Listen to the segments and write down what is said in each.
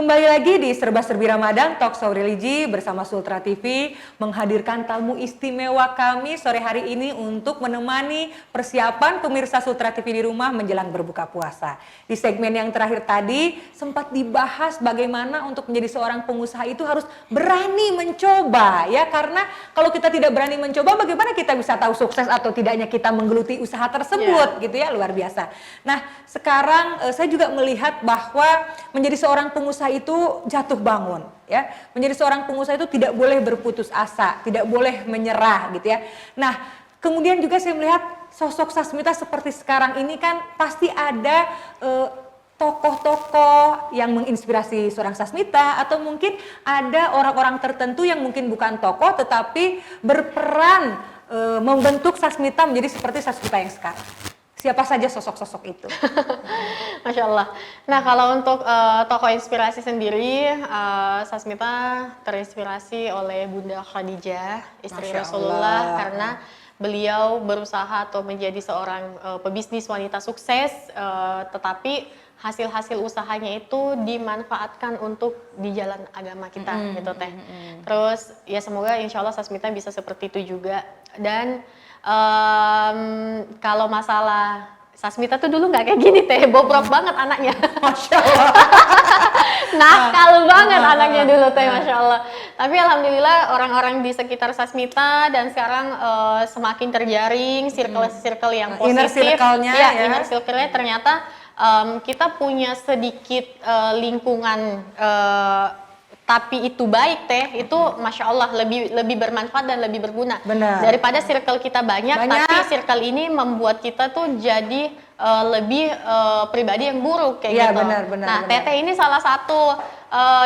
Kembali lagi di Serba-Serbi Ramadan, Talkshow Religi bersama Sultra TV menghadirkan tamu istimewa kami sore hari ini untuk menemani persiapan pemirsa Sultra TV di rumah menjelang berbuka puasa. Di segmen yang terakhir tadi sempat dibahas bagaimana untuk menjadi seorang pengusaha itu harus berani mencoba ya, karena kalau kita tidak berani mencoba bagaimana kita bisa tahu sukses atau tidaknya kita menggeluti usaha tersebut gitu ya, luar biasa. Nah, sekarang saya juga melihat bahwa menjadi seorang pengusaha itu jatuh bangun ya. Menjadi seorang pengusaha itu tidak boleh berputus asa, tidak boleh menyerah gitu ya. Nah, kemudian juga saya melihat sosok Sasmita seperti sekarang ini kan pasti ada tokoh-tokoh yang menginspirasi seorang Sasmita, atau mungkin ada orang-orang tertentu yang mungkin bukan tokoh tetapi berperan membentuk Sasmita menjadi seperti Sasmita yang sekarang. Siapa saja sosok-sosok itu? Masya Allah. Nah, kalau untuk tokoh inspirasi sendiri, Sasmita terinspirasi oleh Bunda Khadijah, istri Rasulullah, karena beliau berusaha atau menjadi seorang pebisnis wanita sukses, tetapi hasil-hasil usahanya itu dimanfaatkan untuk di jalan agama kita, gitu teh. Terus ya semoga insya Allah Sasmita bisa seperti itu juga. Dan kalau masalah Sasmita tuh dulu nggak kayak gini teh, bobrok banget anaknya. Masya Allah. Nakal banget anaknya dulu teh, Masya Allah. Tapi alhamdulillah orang-orang di sekitar Sasmita dan sekarang semakin terjaring circle-circle yang positif. Inner circle-nya ya. Inner circle-nya ternyata kita punya sedikit lingkungan tapi itu baik teh, itu Masya Allah lebih bermanfaat dan lebih berguna. Benar. Daripada circle kita banyak, tapi circle ini membuat kita tuh jadi lebih pribadi yang buruk kayak gitu. Nah, Teteh ini salah satu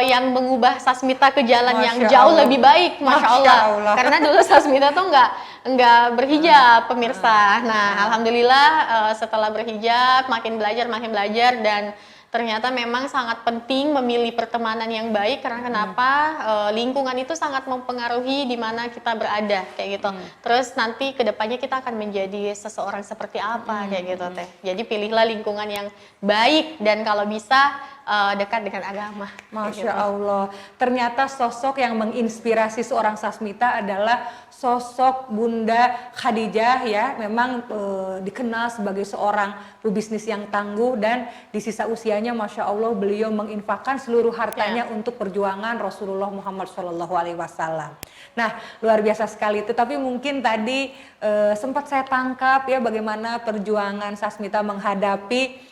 yang mengubah Sasmita ke jalan yang jauh lebih baik, Masya Allah. Karena dulu Sasmita tuh nggak berhijab, pemirsa. Nah, alhamdulillah setelah berhijab makin belajar dan ternyata memang sangat penting memilih pertemanan yang baik, karena kenapa? Lingkungan itu sangat mempengaruhi di mana kita berada kayak gitu. Terus nanti kedepannya kita akan menjadi seseorang seperti apa kayak gitu teh. Jadi pilihlah lingkungan yang baik dan kalau bisa dekat dengan agama. Masya Allah. Ternyata sosok yang menginspirasi seorang Sasmita adalah sosok Bunda Khadijah ya. Memang dikenal sebagai seorang pebisnis yang tangguh, dan di sisa usianya Masya Allah beliau menginfakkan seluruh hartanya untuk perjuangan Rasulullah Muhammad SAW. Nah, luar biasa sekali. Tetapi mungkin tadi sempat saya tangkap ya bagaimana perjuangan Sasmita menghadapi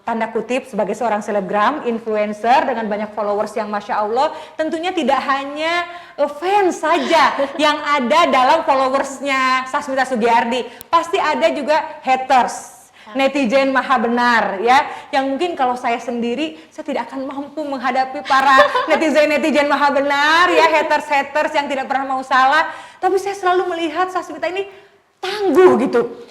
tanda kutip sebagai seorang selebgram, influencer dengan banyak followers yang Masya Allah. Tentunya tidak hanya fans saja yang ada dalam followersnya Sasmita Sugiyardi, pasti ada juga haters, netizen maha benar ya, yang mungkin kalau saya sendiri saya tidak akan mampu menghadapi para netizen maha benar ya, haters yang tidak pernah mau salah. Tapi saya selalu melihat Sasmita ini tangguh gitu.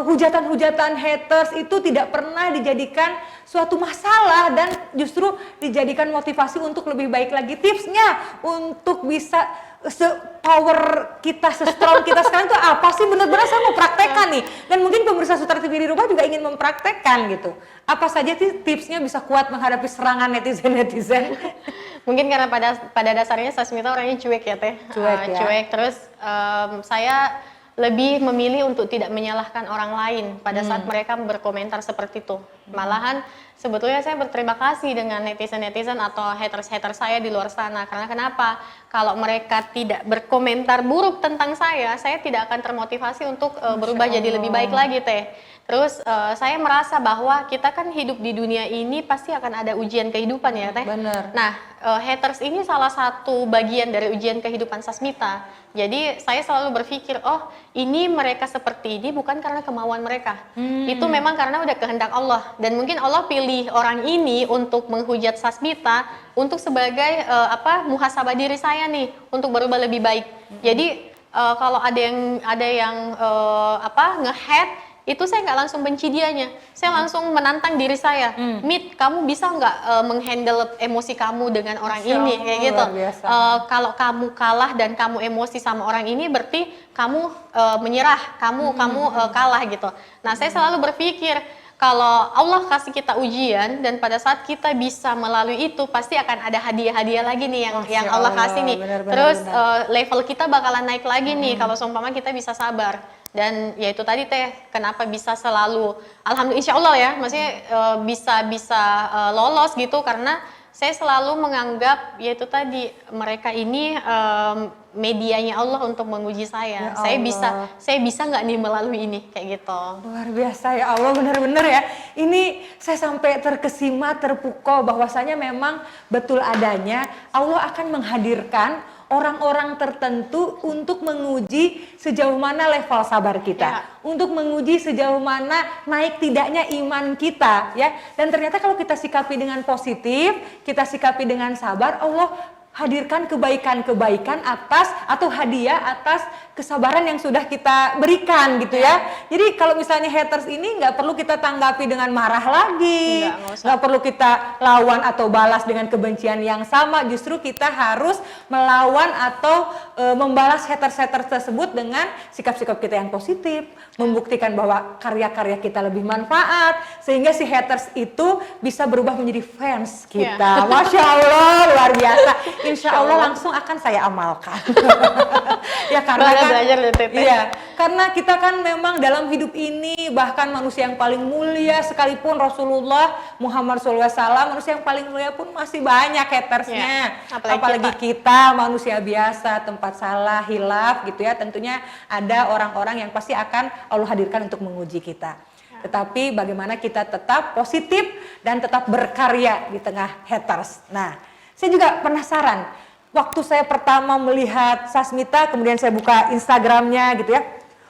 Hujatan-hujatan haters itu tidak pernah dijadikan suatu masalah, dan justru dijadikan motivasi untuk lebih baik lagi. Tipsnya untuk bisa se-power kita, se-strong kita sekarang itu apa sih? Benar-benar saya mau praktekkan nih, dan mungkin pemirsa Sultra TV di rumah juga ingin mempraktekkan gitu. Apa saja sih tipsnya bisa kuat menghadapi serangan netizen? Mungkin karena pada dasarnya Sasmita orangnya cuek ya teh. Cuek. Terus saya lebih memilih untuk tidak menyalahkan orang lain pada saat mereka berkomentar seperti itu. Malahan sebetulnya saya berterima kasih dengan netizen atau haters saya di luar sana. Karena kenapa? Kalau mereka tidak berkomentar buruk tentang saya tidak akan termotivasi untuk berubah jadi lebih baik lagi teh. Terus saya merasa bahwa kita kan hidup di dunia ini pasti akan ada ujian kehidupan ya teh. Benar. Nah, haters ini salah satu bagian dari ujian kehidupan Sasmita. Jadi saya selalu berpikir, oh ini mereka seperti ini bukan karena kemauan mereka. Itu memang karena udah kehendak Allah. Dan mungkin Allah pilih orang ini untuk menghujat Sasmita untuk sebagai muhasabah diri saya nih untuk berubah lebih baik. Jadi kalau ada yang nge-hate, itu saya nggak langsung benci dianya, saya langsung menantang diri saya. Mit, kamu bisa nggak menghandle emosi kamu dengan orang ini kayak gitu. Kalau kamu kalah dan kamu emosi sama orang ini, berarti kamu menyerah, kamu kalah gitu. Nah, saya selalu berpikir kalau Allah kasih kita ujian dan pada saat kita bisa melalui itu pasti akan ada hadiah-hadiah lagi nih yang Allah kasih nih. Terus level kita bakalan naik lagi nih kalau seumpama kita bisa sabar. Dan ya itu tadi teh, kenapa bisa selalu alhamdulillah insya Allah ya, maksudnya bisa lolos gitu karena saya selalu menganggap yaitu tadi mereka ini medianya Allah untuk menguji saya. Saya bisa nggak nih melalui ini kayak gitu. Luar biasa ya Allah, benar-benar ya. Ini saya sampai terkesima, terpukau bahwasanya memang betul adanya Allah akan menghadirkan orang-orang tertentu untuk menguji sejauh mana level sabar kita, untuk menguji sejauh mana naik tidaknya iman kita, ya. Dan ternyata kalau kita sikapi dengan positif, kita sikapi dengan sabar, Allah hadirkan kebaikan-kebaikan atas atau hadiah atas kesabaran yang sudah kita berikan gitu ya. Jadi kalau misalnya haters ini nggak perlu kita tanggapi dengan marah lagi, nggak perlu kita lawan atau balas dengan kebencian yang sama. Justru kita harus melawan atau membalas haters-haters tersebut dengan sikap-sikap kita yang positif, membuktikan bahwa karya-karya kita lebih manfaat sehingga si haters itu bisa berubah menjadi fans kita. Masya Allah, luar biasa. Insya Allah langsung akan saya amalkan. Ya karena kan, iya, karena kita kan memang dalam hidup ini bahkan manusia yang paling mulia sekalipun Rasulullah Muhammad SAW, manusia yang paling mulia pun masih banyak hatersnya. Apalagi kita manusia biasa, tempat salah, hilaf gitu ya. Tentunya ada orang-orang yang pasti akan Allah hadirkan untuk menguji kita. Tetapi bagaimana kita tetap positif dan tetap berkarya di tengah haters. Nah, saya juga penasaran, waktu saya pertama melihat Sasmita, kemudian saya buka Instagramnya gitu ya,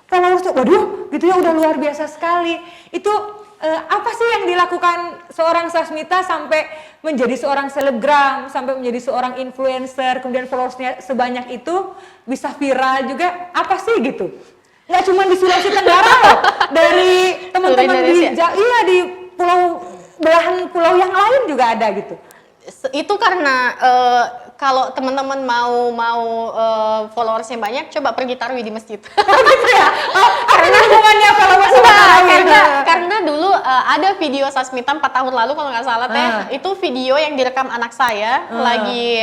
followersnya, waduh gitu ya udah luar biasa sekali. Itu apa sih yang dilakukan seorang Sasmita sampai menjadi seorang selebgram, sampai menjadi seorang influencer, kemudian followersnya sebanyak itu, bisa viral juga, apa sih gitu? Nggak cuma di Sulawesi Tenggara loh, dari teman-teman di belahan pulau yang lain juga ada gitu. Itu karena kalau teman-teman mau followersnya banyak, coba pergi tarawih di masjid. Gitu ya? Karena hubungannya followers sama tarawih. Karena dulu ada video Sasmita 4 tahun lalu kalau nggak salah teh, itu video yang direkam anak saya lagi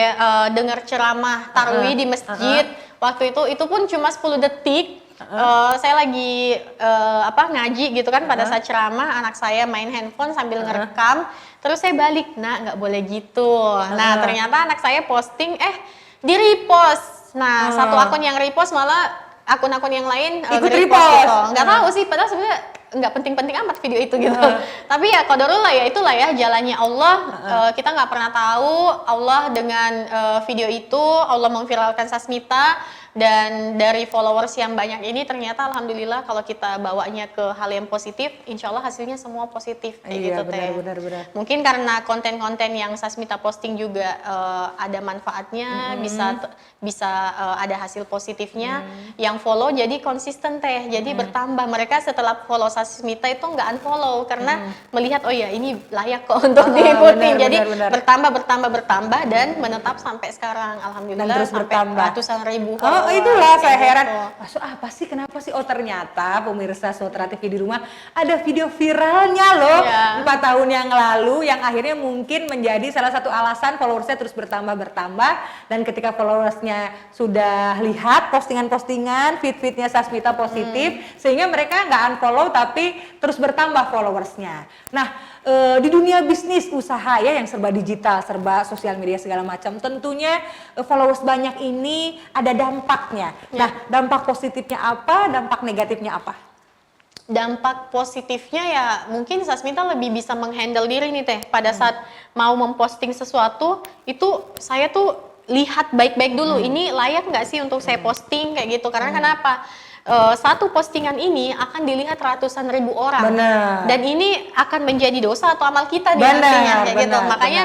dengar ceramah tarawih di masjid. Waktu itu pun cuma 10 detik. Saya lagi ngaji gitu kan, pada saat ceramah anak saya main handphone sambil ngerekam. Terus saya balik, nah nggak boleh gitu. Nah ternyata anak saya posting, di repost. Nah satu akun yang repost malah akun-akun yang lain ikut repost. Gitu. Nggak tahu sih, padahal sebenarnya nggak penting-penting amat video itu gitu. Tapi ya qadarullah ya, itulah ya jalannya Allah. Kita nggak pernah tahu Allah dengan video itu Allah memviralkan Sasmita. Dan dari followers yang banyak ini ternyata alhamdulillah kalau kita bawanya ke hal yang positif, insya Allah hasilnya semua positif kayak gitu teh. Benar. Mungkin karena konten-konten yang Sasmita posting juga ada manfaatnya, bisa ada hasil positifnya. Yang follow jadi konsisten teh, jadi bertambah. Mereka setelah follow Sasmita itu nggak unfollow karena melihat oh ya ini layak kok untuk diikuti. Jadi bertambah dan menetap sampai sekarang alhamdulillah sampai ratusan ribu. Itulah saya heran. Maksud apa sih, kenapa sih? Oh ternyata pemirsa Sutra TV di rumah ada video viralnya loh 4 tahun yang lalu yang akhirnya mungkin menjadi salah satu alasan followersnya terus bertambah dan ketika followersnya sudah lihat postingan-postingan feed-feednya Sasmita positif sehingga mereka nggak unfollow tapi terus bertambah followersnya. Nah di dunia bisnis usaha ya yang serba digital, serba sosial media segala macam, tentunya followers banyak ini ada dampaknya. Nah, dampak positifnya apa, dampak negatifnya apa? Dampak positifnya ya mungkin Sasmita lebih bisa menghandle diri nih teh. Pada saat mau memposting sesuatu, itu saya tuh lihat baik-baik dulu, ini layak nggak sih untuk saya posting kayak gitu. Karena kenapa? Satu postingan ini akan dilihat ratusan ribu orang. Dan ini akan menjadi dosa atau amal kita nantinya kayak gitu. Makanya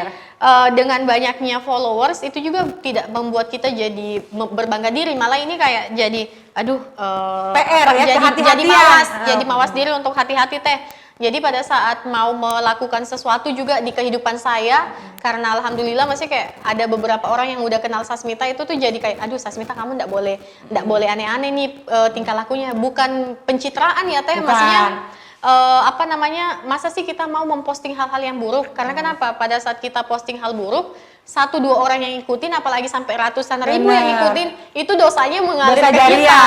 dengan banyaknya followers itu juga tidak membuat kita jadi berbangga diri, malah ini kayak jadi PR ya, jadi mawas diri untuk hati-hati teh. Jadi pada saat mau melakukan sesuatu juga di kehidupan saya, karena alhamdulillah masih kayak ada beberapa orang yang udah kenal Sasmita itu tuh jadi kayak, aduh Sasmita kamu nggak boleh aneh-aneh nih tingkah lakunya. Bukan pencitraan ya teh, maksudnya apa namanya, masa sih kita mau memposting hal-hal yang buruk? Karena kenapa? Pada saat kita posting hal buruk, 1-2 orang yang ngikutin, apalagi sampai ratusan ribu yang ngikutin, itu dosanya mengalir ke kita,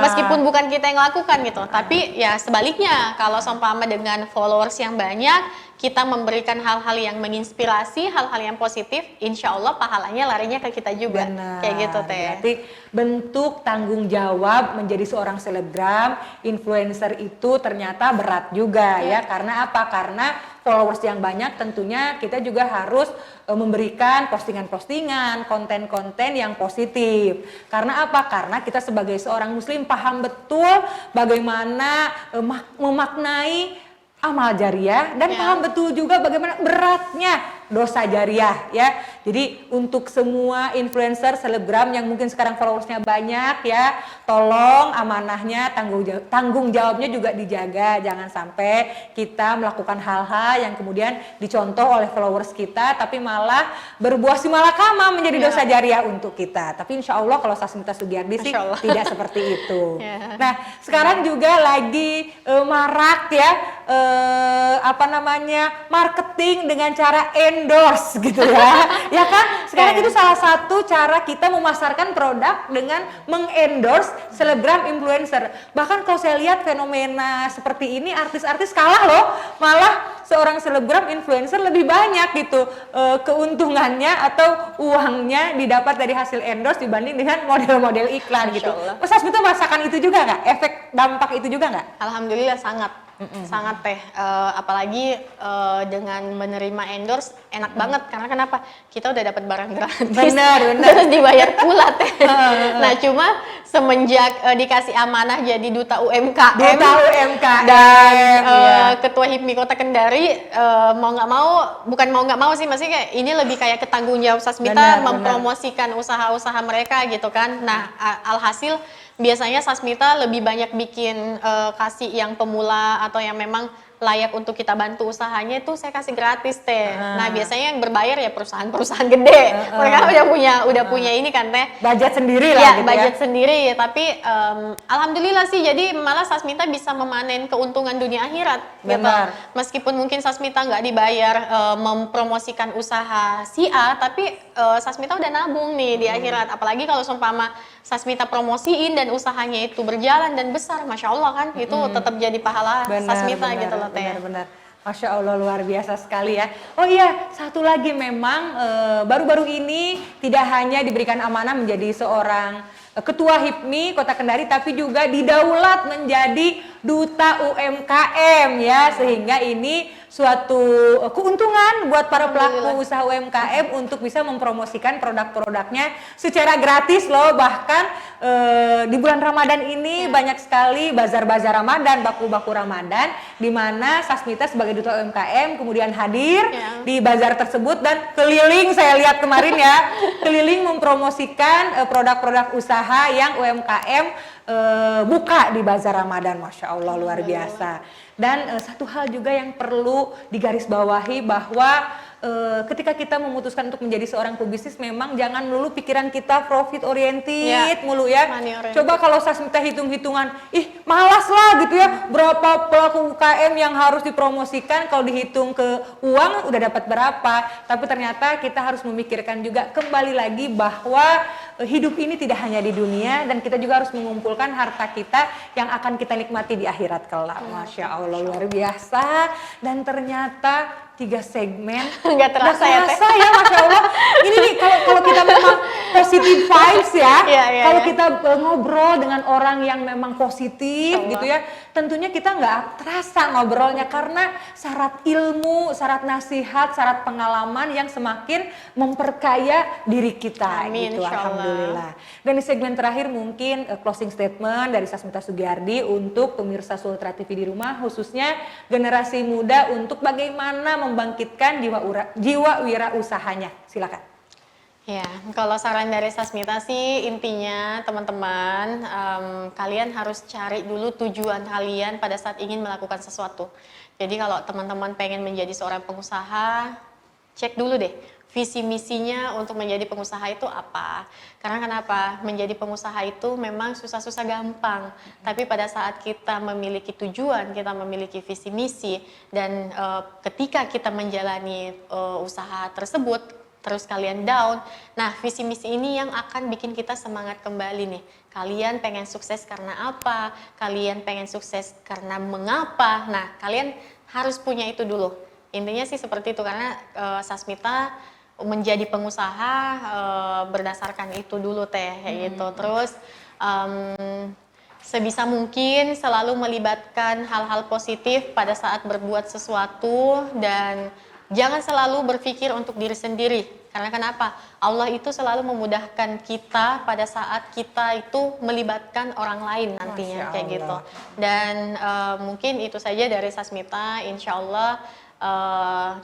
meskipun bukan kita yang lakukan gitu. Tapi ya sebaliknya, kalau seumpama dengan followers yang banyak, kita memberikan hal-hal yang menginspirasi, hal-hal yang positif, insya Allah pahalanya larinya ke kita juga. Benar. Kayak gitu Teh. Berarti bentuk tanggung jawab menjadi seorang selebgram, influencer itu ternyata berat juga ya. Karena apa? Karena followers yang banyak tentunya kita juga harus memberikan postingan-postingan, konten-konten yang positif. Karena apa? Karena kita sebagai seorang muslim paham betul bagaimana memaknai amal jariah dan paham betul juga bagaimana beratnya dosa jariah ya. Jadi untuk semua influencer, selebgram yang mungkin sekarang followersnya banyak ya, tolong amanahnya, tanggung jawabnya juga dijaga. Jangan sampai kita melakukan hal-hal yang kemudian dicontoh oleh followers kita tapi malah berbuah simalakama menjadi dosa jariah untuk kita. Tapi insya Allah kalau Sasmita Sugiyardi sih tidak seperti itu. Nah sekarang juga lagi marak ya marketing dengan cara endorse gitu ya. Ya kan? Sekarang itu salah satu cara kita memasarkan produk dengan mengendorse selebgram influencer. Bahkan kalau saya lihat fenomena seperti ini, artis-artis kalah loh. Malah seorang selebgram influencer lebih banyak gitu keuntungannya atau uangnya didapat dari hasil endorse dibanding dengan model-model iklan gitu. Mas Sasmita merasakan itu juga nggak? Efek dampak itu juga nggak? Alhamdulillah sangat. Sangat Teh, apalagi dengan menerima endorse enak banget. Karena kenapa? Kita udah dapat barang gratis, benar. terus dibayar pula Teh. Nah cuma semenjak dikasih amanah jadi duta UMKM, dan ketua HIPMI Kota Kendari, mau nggak mau sih, maksudnya kayak ini lebih kayak ketanggung jawab Sasmita mempromosikan usaha-usaha mereka gitu kan. Nah alhasil biasanya Sasmita lebih banyak bikin kasih yang pemula atau yang memang layak untuk kita bantu usahanya itu saya kasih gratis Teh. Nah biasanya yang berbayar ya perusahaan-perusahaan gede. Mereka udah punya ini kan Teh. Budget sendiri lah ya, gitu budget sendiri. Tapi alhamdulillah sih jadi malah Sasmita bisa memanen keuntungan dunia akhirat. Gitu. Meskipun mungkin Sasmita nggak dibayar mempromosikan usaha si A, tapi Sasmita udah nabung nih di akhirat. Apalagi kalau seumpama Sasmita promosiin dan usahanya itu berjalan dan besar, Masya Allah kan, itu tetap jadi pahala Sasmita gitu loh Teh. Benar. Masya Allah luar biasa sekali ya. Oh iya, satu lagi memang baru-baru ini tidak hanya diberikan amanah menjadi seorang ketua HIPMI Kota Kendari, tapi juga didaulat menjadi duta UMKM ya, sehingga ini suatu keuntungan buat para pelaku usaha UMKM untuk bisa mempromosikan produk-produknya secara gratis loh. Bahkan di bulan Ramadan ini banyak sekali bazar-bazar Ramadan, baku-baku Ramadan, di mana Sasmita sebagai duta UMKM kemudian hadir di bazar tersebut dan keliling, saya lihat kemarin ya, keliling mempromosikan produk-produk usaha yang UMKM buka di bazar Ramadan. Masya Allah luar biasa. Dan satu hal juga yang perlu digarisbawahi bahwa ketika kita memutuskan untuk menjadi seorang pebisnis, memang jangan melulu pikiran kita profit oriented mulu ya. Coba kalau Sasmita hitung-hitungan, malas lah gitu ya, berapa pelaku UKM yang harus dipromosikan, kalau dihitung ke uang udah dapat berapa. Tapi ternyata kita harus memikirkan juga kembali lagi bahwa hidup ini tidak hanya di dunia, dan kita juga harus mengumpulkan harta kita yang akan kita nikmati di akhirat kelak. Masya Allah luar biasa. Dan ternyata 3 segmen nggak terasa ya Teh. Masya Allah. Ini nih kalau kita memang positive vibes ya, kalau kita ngobrol dengan orang yang memang positif gitu ya, tentunya kita nggak terasa ngobrolnya, karena syarat ilmu, syarat nasihat, syarat pengalaman yang semakin memperkaya diri kita. Amin, gitu. Alhamdulillah. Dan di segmen terakhir mungkin closing statement dari Sasmita Sugiyardi untuk pemirsa Sultra TV di rumah, khususnya generasi muda, untuk bagaimana membangkitkan jiwa wirausahanya. Silakan. Ya, kalau saran dari Sasmita sih intinya teman-teman, kalian harus cari dulu tujuan kalian pada saat ingin melakukan sesuatu. Jadi kalau teman-teman pengen menjadi seorang pengusaha, cek dulu deh visi misinya untuk menjadi pengusaha itu apa. Karena kenapa? Menjadi pengusaha itu memang susah-susah gampang. Tapi pada saat kita memiliki tujuan, kita memiliki visi misi, dan ketika kita menjalani usaha tersebut, terus kalian down, nah visi misi ini yang akan bikin kita semangat kembali nih. Kalian pengen sukses karena apa? Kalian pengen sukses karena mengapa? Nah, kalian harus punya itu dulu. Intinya sih seperti itu, karena Sasmita menjadi pengusaha berdasarkan itu dulu teh, kayak gitu. Terus sebisa mungkin selalu melibatkan hal-hal positif pada saat berbuat sesuatu, dan jangan selalu berpikir untuk diri sendiri. Karena kenapa? Allah itu selalu memudahkan kita pada saat kita itu melibatkan orang lain nantinya, kayak gitu. Dan mungkin itu saja dari Sasmita. Insya Allah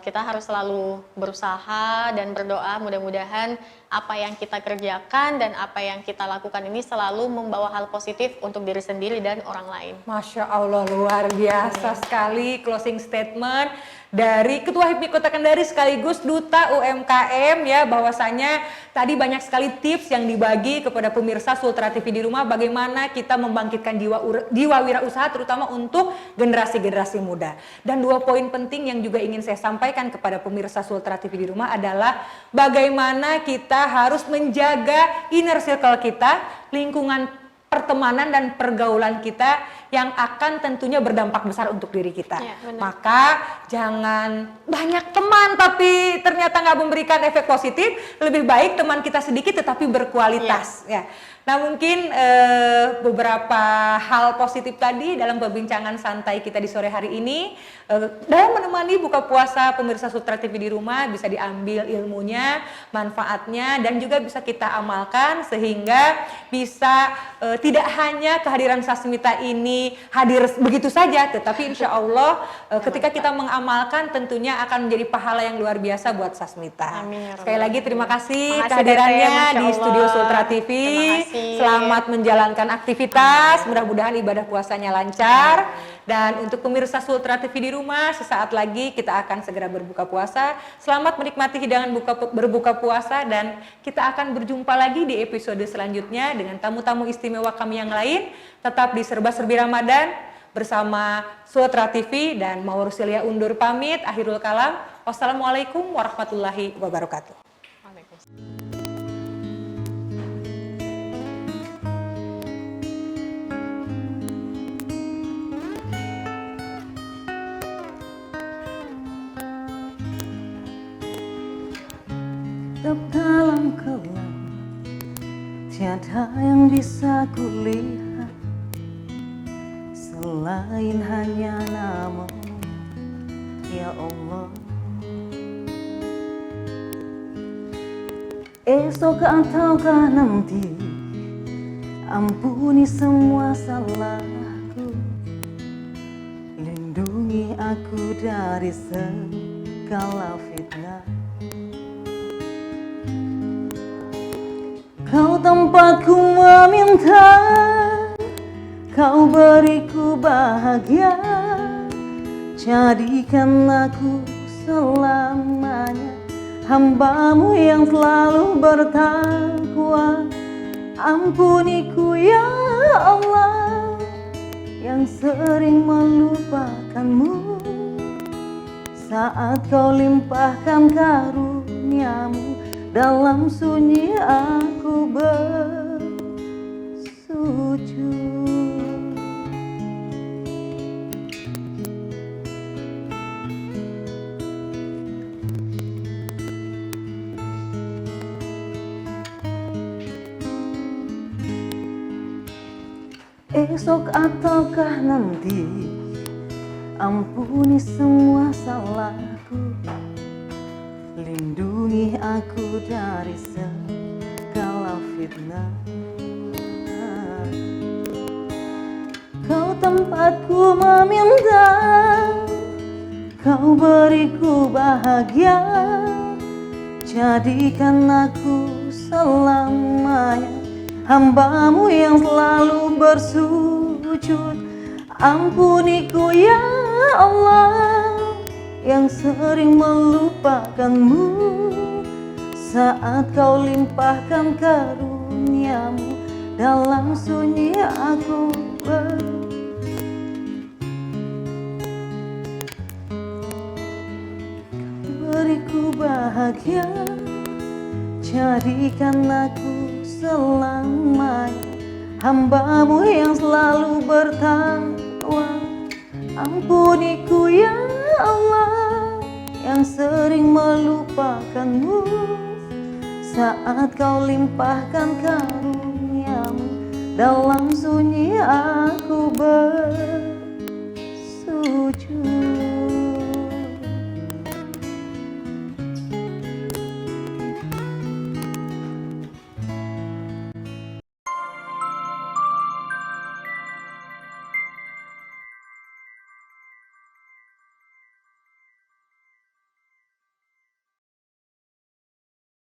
kita harus selalu berusaha dan berdoa, mudah-mudahan apa yang kita kerjakan dan apa yang kita lakukan ini selalu membawa hal positif untuk diri sendiri dan orang lain. Masya Allah, luar biasa sekali closing statement dari Ketua HIPMI Kota Kendari sekaligus Duta UMKM ya, bahwasanya tadi banyak sekali tips yang dibagi kepada pemirsa Sultra TV di rumah bagaimana kita membangkitkan jiwa wirausaha terutama untuk generasi-generasi muda. Dan 2 poin penting yang juga ingin saya sampaikan kepada pemirsa Sultra TV di rumah adalah bagaimana kita harus menjaga inner circle kita, lingkungan pertemanan dan pergaulan kita yang akan tentunya berdampak besar untuk diri kita. Ya, maka jangan banyak teman tapi ternyata nggak memberikan efek positif. Lebih baik teman kita sedikit tetapi berkualitas. Ya. Nah mungkin beberapa hal positif tadi dalam perbincangan santai kita di sore hari ini dalam menemani buka puasa pemirsa Sultra TV di rumah, bisa diambil ilmunya, manfaatnya, dan juga bisa kita amalkan sehingga bisa tidak hanya kehadiran Sasmita ini hadir begitu saja, tetapi insya Allah ketika kita mengamalkan tentunya akan menjadi pahala yang luar biasa buat Sasmita. Amin. Sekali lagi terima kasih kehadirannya di studio Sultra TV. Selamat menjalankan aktivitas, mudah-mudahan ibadah puasanya lancar. Dan untuk pemirsa Sultra TV di rumah, sesaat lagi kita akan segera berbuka puasa. Selamat menikmati hidangan berbuka puasa, dan kita akan berjumpa lagi di episode selanjutnya dengan tamu-tamu istimewa kami yang lain. Tetap di Serba-Serbi Ramadan bersama Sultra TV, dan Mawar Rusilia undur pamit. Akhirul kalam. Wassalamualaikum warahmatullahi wabarakatuh. Tetap dalam kelam, tiada yang bisa kulihat selain hanya nama-Mu, ya Allah. Esok ataukah nanti, ampuni semua salahku, lindungi aku dari segala fitnah. Kau tempatku meminta, Kau beriku bahagia, jadikan aku selamanya hamba-Mu yang selalu bertakwa. Ampuniku ya Allah, yang sering melupakan-Mu saat Kau limpahkan karunia-Mu. Dalam sunyi aku bersujud. Esok ataukah nanti, ampuni semua salahku, lindungi aku dari segala fitnah. Kau tempatku meminta, Kau beriku bahagia, jadikan aku selamanya hamba-Mu yang selalu bersujud. Ampuniku ya Allah, yang sering melupakan-Mu saat kau limpahkan karuniamu. Dalam sunyi aku beriku bahagia, jadikan aku selamanya hambamu yang selalu bertakwa. Ampuniku ya Allah yang sering melupakanmu, saat kau limpahkan karuniamu. Dalam sunyi aku bersujud.